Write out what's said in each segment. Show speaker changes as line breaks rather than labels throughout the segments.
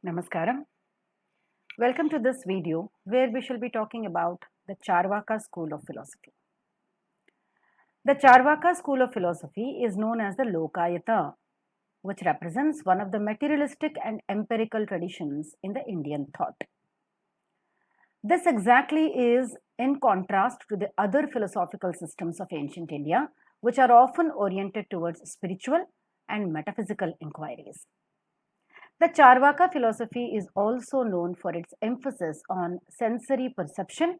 Namaskaram. Welcome to this video where we shall be talking about the Charvaka school of philosophy. The Charvaka school of philosophy is known as the Lokayata, which represents one of the materialistic and empirical traditions in the Indian thought. This exactly is in contrast to the other philosophical systems of ancient India, which are often oriented towards spiritual and metaphysical inquiries. The Charvaka philosophy is also known for its emphasis on sensory perception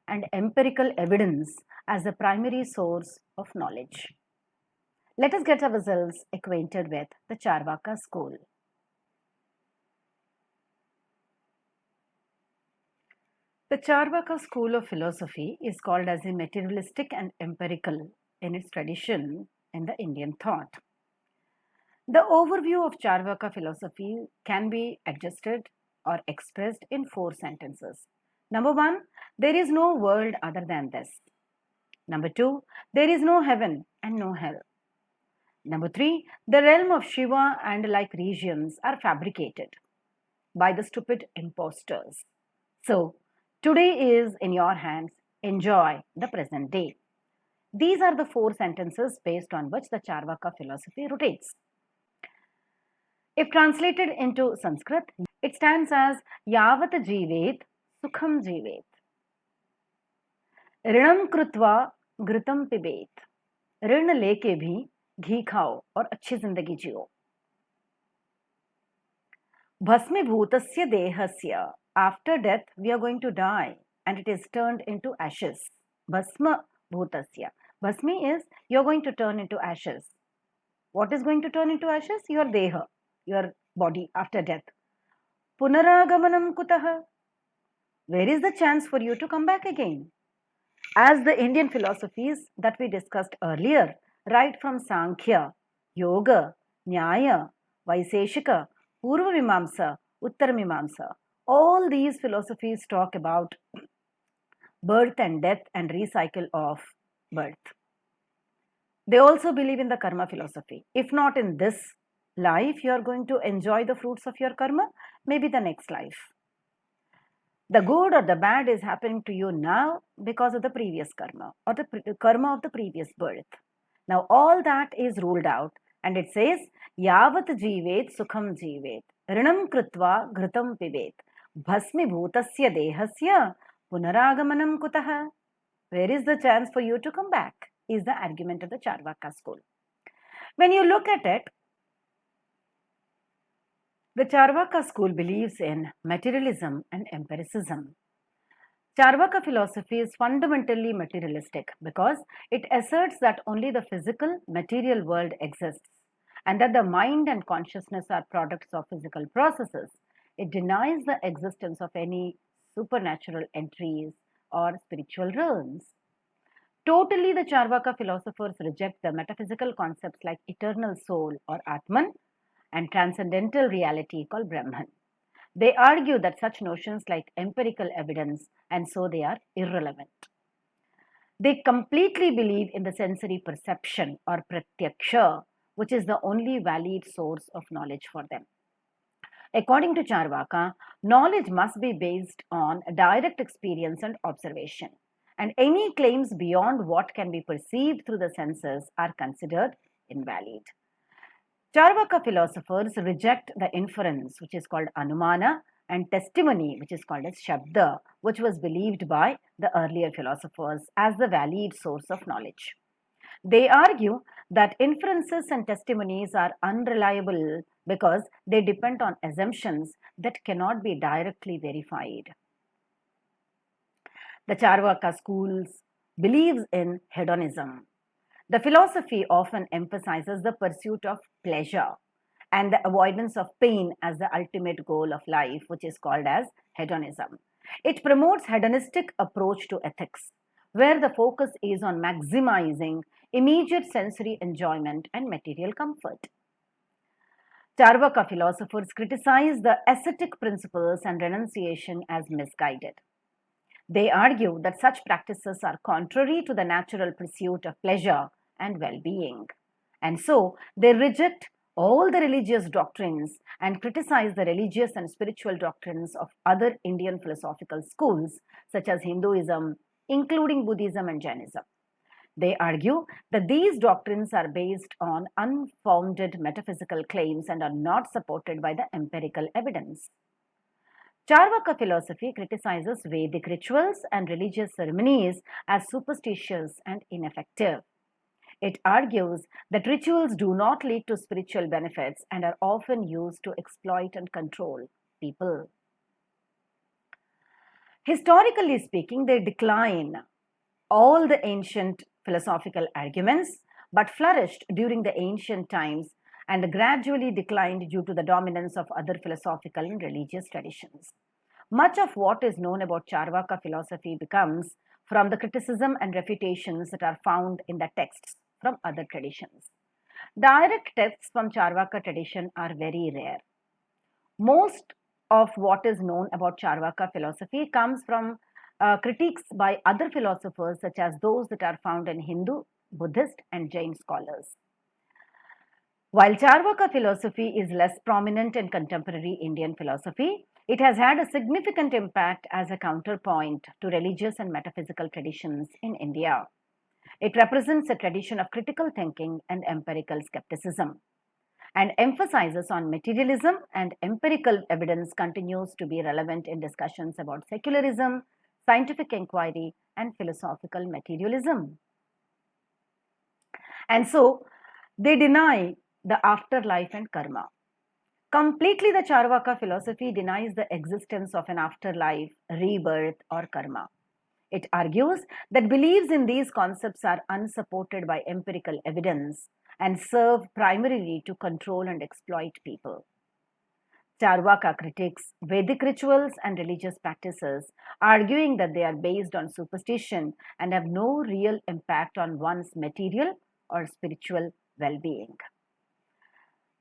and empirical evidence as a primary source of knowledge. Let us get ourselves acquainted with the Charvaka school. The Charvaka school of philosophy is called as a materialistic and empirical in its tradition in the Indian thought. The overview of Charvaka philosophy can be adjusted or expressed in 4 sentences. Number 1, there is no world other than this. Number 2, there is no heaven and no hell. Number 3, the realm of Shiva and like regions are fabricated by the stupid impostors. So, today is in your hands, enjoy the present day. These are the 4 sentences based on which the Charvaka philosophy rotates. If translated into Sanskrit, it stands as Yavat Jivet Sukham Jivet. ऋणम कृत्वा घृतम पिबेत. ऋण लेके भी घी खाओ और अच्छी जिंदगी जियो. भस्मीभूतस्य देहस्य. After death we are going to die and it is turned into ashes. Bhasma bhutasya. Bhasmi is you are going to turn into ashes. What is going to turn into ashes? Your deha, your body after death. Punaragamanam kutaha. Where is the chance for you to come back again? As the Indian philosophies that we discussed earlier, right from Sankhya, Yoga, Nyaya, Vaiseshika, Purva Mimamsa, Uttara Mimamsa, all these philosophies talk about birth and death and recycle of birth. They also believe in the karma philosophy. If not in this life, you are going to enjoy the fruits of your karma, maybe the next life. The good or the bad is happening to you now because of the previous karma or the karma of the previous birth. Now all that is ruled out and it says Yavat Jivet Sukham Jivet Rinam Krutva Ghritam Pibet Bhasmi Bhutasya Dehasya Punaragamanam Kutaha. Where is the chance for you to come back? Is the argument of the Charvaka school. When you look at it, the Charvaka school believes in materialism and empiricism. Charvaka philosophy is fundamentally materialistic because it asserts that only the physical, material world exists and that the mind and consciousness are products of physical processes. It denies the existence of any supernatural entries or spiritual realms. Totally, the Charvaka philosophers reject the metaphysical concepts like eternal soul or Atman and transcendental reality called Brahman. They argue that such notions like empirical evidence and so they are irrelevant. They completely believe in the sensory perception or pratyaksha, which is the only valid source of knowledge for them. According to Charvaka, knowledge must be based on direct experience and observation, and any claims beyond what can be perceived through the senses are considered invalid. Charvaka philosophers reject the inference, which is called anumana, and testimony, which is called as shabda, which was believed by the earlier philosophers as the valid source of knowledge. They argue that inferences and testimonies are unreliable because they depend on assumptions that cannot be directly verified. The Charvaka schools believes in hedonism. The philosophy often emphasizes the pursuit of pleasure and the avoidance of pain as the ultimate goal of life, which is called as hedonism. It promotes hedonistic approach to ethics, where the focus is on maximizing immediate sensory enjoyment and material comfort. Charvaka philosophers criticize the ascetic principles and renunciation as misguided. They argue that such practices are contrary to the natural pursuit of pleasure and well-being. And so they reject all the religious doctrines and criticize the religious and spiritual doctrines of other Indian philosophical schools such as Hinduism, including Buddhism and Jainism. They argue that these doctrines are based on unfounded metaphysical claims and are not supported by the empirical evidence. Charvaka philosophy criticizes Vedic rituals and religious ceremonies as superstitious and ineffective. It argues that rituals do not lead to spiritual benefits and are often used to exploit and control people. Historically speaking, they decline all the ancient philosophical arguments, but flourished during the ancient times and gradually declined due to the dominance of other philosophical and religious traditions. Much of what is known about Charvaka philosophy comes from the criticism and refutations that are found in the texts from other traditions. Direct texts from Charvaka tradition are very rare. Most of what is known about Charvaka philosophy comes from critiques by other philosophers such as those that are found in Hindu, Buddhist and Jain scholars. While Charvaka philosophy is less prominent in contemporary Indian philosophy, it has had a significant impact as a counterpoint to religious and metaphysical traditions in India. It represents a tradition of critical thinking and empirical skepticism, and emphasizes on materialism and empirical evidence continues to be relevant in discussions about secularism, scientific inquiry, and philosophical materialism. And so, they deny the afterlife and karma. Completely, the Charvaka philosophy denies the existence of an afterlife, rebirth, or karma. It argues that beliefs in these concepts are unsupported by empirical evidence and serve primarily to control and exploit people. Charvaka critiques Vedic rituals and religious practices, arguing that they are based on superstition and have no real impact on one's material or spiritual well being.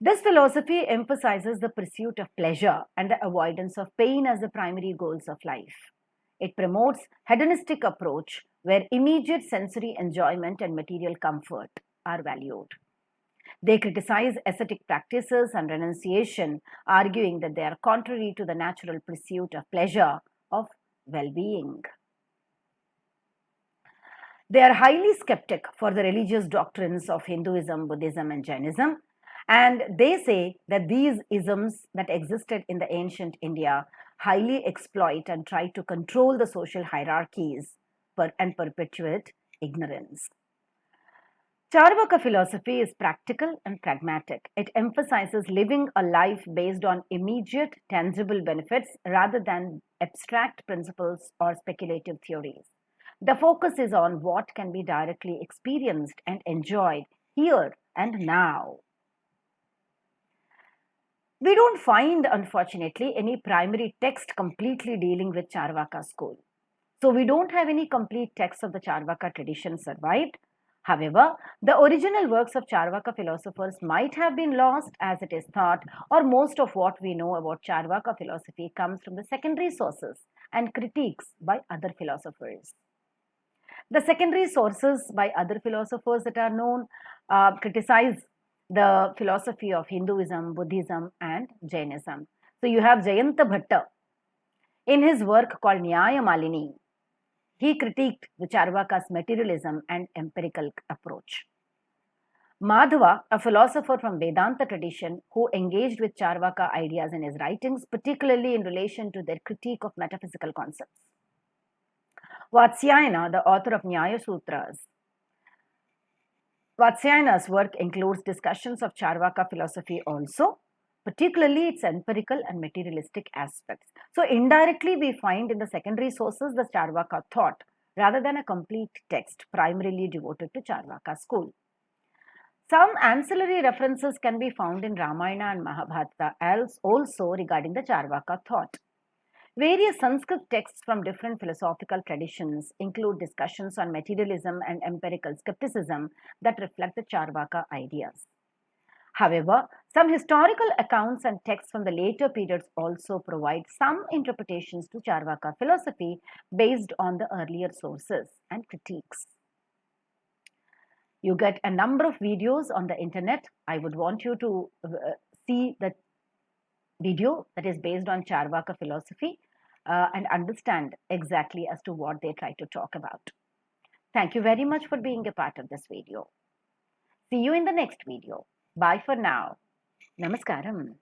This philosophy emphasizes the pursuit of pleasure and the avoidance of pain as the primary goals of life. It promotes hedonistic approach where immediate sensory enjoyment and material comfort are valued. They criticize ascetic practices and renunciation, arguing that they are contrary to the natural pursuit of pleasure of well-being. They are highly skeptic for the religious doctrines of Hinduism, Buddhism and Jainism, and they say that these isms that existed in the ancient India highly exploit and try to control the social hierarchies and perpetuate ignorance. Charvaka philosophy is practical and pragmatic. It emphasizes living a life based on immediate, tangible benefits rather than abstract principles or speculative theories. The focus is on what can be directly experienced and enjoyed here and now. We don't find, unfortunately, any primary text completely dealing with Charvaka school. So we don't have any complete text of the Charvaka tradition survived. However, the original works of Charvaka philosophers might have been lost as it is thought, or most of what we know about Charvaka philosophy comes from the secondary sources and critiques by other philosophers. The secondary sources by other philosophers that are known criticize the philosophy of Hinduism, Buddhism and Jainism. So you have Jayanta Bhatta. In his work called Nyaya Malini, he critiqued the Charvaka's materialism and empirical approach. Madhava, a philosopher from Vedanta tradition who engaged with Charvaka ideas in his writings, particularly in relation to their critique of metaphysical concepts. Vatsyayana, the author of Nyaya Sutras. Vatsyayana's work includes discussions of Charvaka philosophy also, particularly its empirical and materialistic aspects. So indirectly we find in the secondary sources the Charvaka thought rather than a complete text primarily devoted to Charvaka school. Some ancillary references can be found in Ramayana and Mahabharata also regarding the Charvaka thought. Various Sanskrit texts from different philosophical traditions include discussions on materialism and empirical skepticism that reflect the Charvaka ideas. However, some historical accounts and texts from the later periods also provide some interpretations to Charvaka philosophy based on the earlier sources and critiques. You get a number of videos on the internet. I would want you to see the video that is based on Charvaka philosophy and understand exactly as to what they try to talk about. Thank you very much for being a part of this video. See you in the next video. Bye for now. Namaskaram.